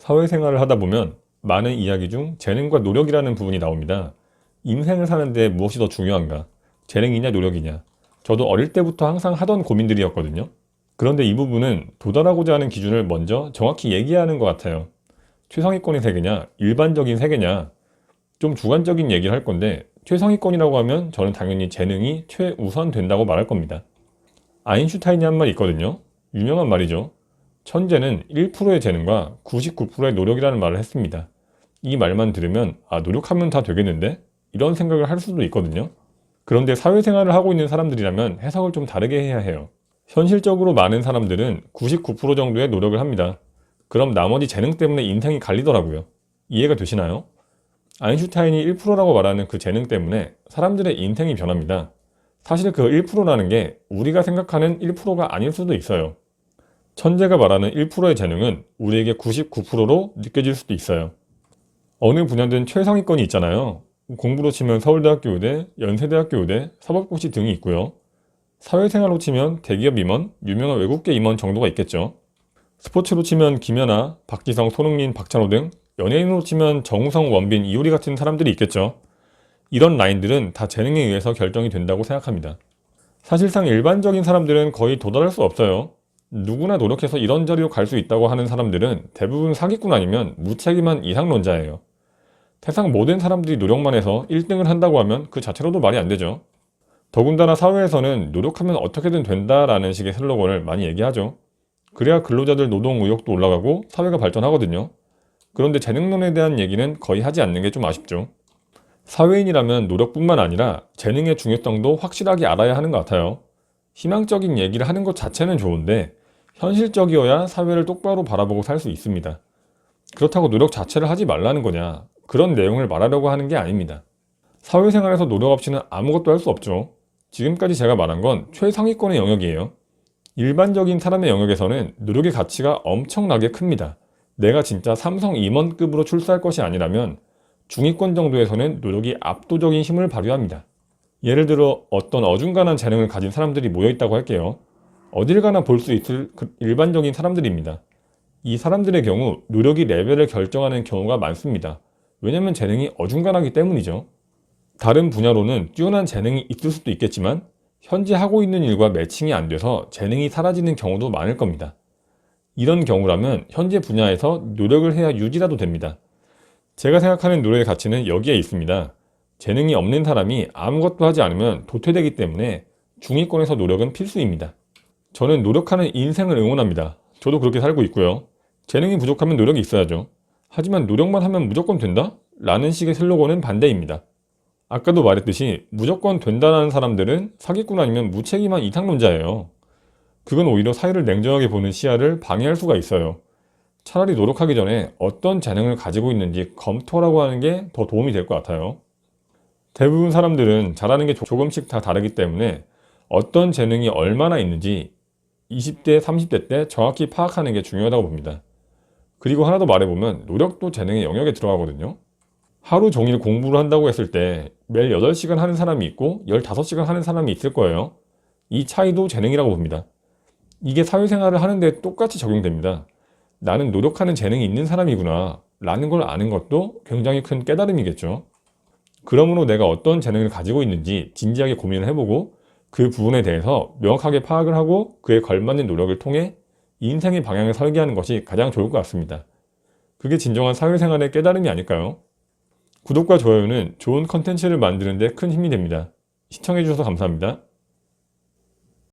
사회생활을 하다 보면 많은 이야기 중 재능과 노력이라는 부분이 나옵니다. 인생을 사는데 무엇이 더 중요한가? 재능이냐 노력이냐? 저도 어릴 때부터 항상 하던 고민들이었거든요. 그런데 이 부분은 도달하고자 하는 기준을 먼저 정확히 얘기해야 하는 것 같아요. 최상위권의 세계냐? 일반적인 세계냐? 좀 주관적인 얘기를 할 건데 최상위권이라고 하면 저는 당연히 재능이 최우선 된다고 말할 겁니다. 아인슈타인이 한 말 있거든요. 유명한 말이죠. 천재는 1%의 재능과 99%의 노력이라는 말을 했습니다. 이 말만 들으면 노력하면 다 되겠는데? 이런 생각을 할 수도 있거든요. 그런데 사회생활을 하고 있는 사람들이라면 해석을 좀 다르게 해야 해요. 현실적으로 많은 사람들은 99% 정도의 노력을 합니다. 그럼 나머지 재능 때문에 인생이 갈리더라고요. 이해가 되시나요? 아인슈타인이 1%라고 말하는 그 재능 때문에 사람들의 인생이 변합니다. 사실 그 1%라는 게 우리가 생각하는 1%가 아닐 수도 있어요. 천재가 말하는 1%의 재능은 우리에게 99%로 느껴질 수도 있어요. 어느 분야든 최상위권이 있잖아요. 공부로 치면 서울대학교 의대, 연세대학교 의대, 사법고시 등이 있고요. 사회생활로 치면 대기업 임원, 유명한 외국계 임원 정도가 있겠죠. 스포츠로 치면 김연아, 박지성, 손흥민, 박찬호 등, 연예인으로 치면 정우성, 원빈, 이효리 같은 사람들이 있겠죠. 이런 라인들은 다 재능에 의해서 결정이 된다고 생각합니다. 사실상 일반적인 사람들은 거의 도달할 수 없어요. 누구나 노력해서 이런 자리로 갈 수 있다고 하는 사람들은 대부분 사기꾼 아니면 무책임한 이상론자예요. 세상 모든 사람들이 노력만 해서 1등을 한다고 하면 그 자체로도 말이 안 되죠. 더군다나 사회에서는 노력하면 어떻게든 된다라는 식의 슬로건을 많이 얘기하죠. 그래야 근로자들 노동 의욕도 올라가고 사회가 발전하거든요. 그런데 재능론에 대한 얘기는 거의 하지 않는 게 좀 아쉽죠. 사회인이라면 노력뿐만 아니라 재능의 중요성도 확실하게 알아야 하는 것 같아요. 희망적인 얘기를 하는 것 자체는 좋은데 현실적이어야 사회를 똑바로 바라보고 살 수 있습니다. 그렇다고 노력 자체를 하지 말라는 거냐, 그런 내용을 말하려고 하는 게 아닙니다. 사회생활에서 노력 없이는 아무것도 할 수 없죠. 지금까지 제가 말한 건 최상위권의 영역이에요. 일반적인 사람의 영역에서는 노력의 가치가 엄청나게 큽니다. 내가 진짜 삼성 임원급으로 출세할 것이 아니라면 중위권 정도에서는 노력이 압도적인 힘을 발휘합니다. 예를 들어 어떤 어중간한 재능을 가진 사람들이 모여있다고 할게요. 어딜 가나 볼 수 있을 일반적인 사람들입니다. 이 사람들의 경우 노력이 레벨을 결정하는 경우가 많습니다. 왜냐면 재능이 어중간하기 때문이죠. 다른 분야로는 뛰어난 재능이 있을 수도 있겠지만 현재 하고 있는 일과 매칭이 안 돼서 재능이 사라지는 경우도 많을 겁니다. 이런 경우라면 현재 분야에서 노력을 해야 유지라도 됩니다. 제가 생각하는 노력의 가치는 여기에 있습니다. 재능이 없는 사람이 아무것도 하지 않으면 도태되기 때문에 중위권에서 노력은 필수입니다. 저는 노력하는 인생을 응원합니다. 저도 그렇게 살고 있고요. 재능이 부족하면 노력이 있어야죠. 하지만 노력만 하면 무조건 된다? 라는 식의 슬로건은 반대입니다. 아까도 말했듯이 무조건 된다는 사람들은 사기꾼 아니면 무책임한 이상론자예요. 그건 오히려 사회를 냉정하게 보는 시야를 방해할 수가 있어요. 차라리 노력하기 전에 어떤 재능을 가지고 있는지 검토하라고 하는 게 더 도움이 될 것 같아요. 대부분 사람들은 잘하는 게 조금씩 다 다르기 때문에 어떤 재능이 얼마나 있는지 20대, 30대 때 정확히 파악하는 게 중요하다고 봅니다. 그리고 하나 더 말해보면 노력도 재능의 영역에 들어가거든요. 하루 종일 공부를 한다고 했을 때 매일 8시간 하는 사람이 있고 15시간 하는 사람이 있을 거예요. 이 차이도 재능이라고 봅니다. 이게 사회생활을 하는데 똑같이 적용됩니다. 나는 노력하는 재능이 있는 사람이구나 라는 걸 아는 것도 굉장히 큰 깨달음이겠죠. 그러므로 내가 어떤 재능을 가지고 있는지 진지하게 고민을 해보고 그 부분에 대해서 명확하게 파악을 하고 그에 걸맞는 노력을 통해 인생의 방향을 설계하는 것이 가장 좋을 것 같습니다. 그게 진정한 사회생활의 깨달음이 아닐까요? 구독과 좋아요는 좋은 컨텐츠를 만드는 데 큰 힘이 됩니다. 시청해주셔서 감사합니다.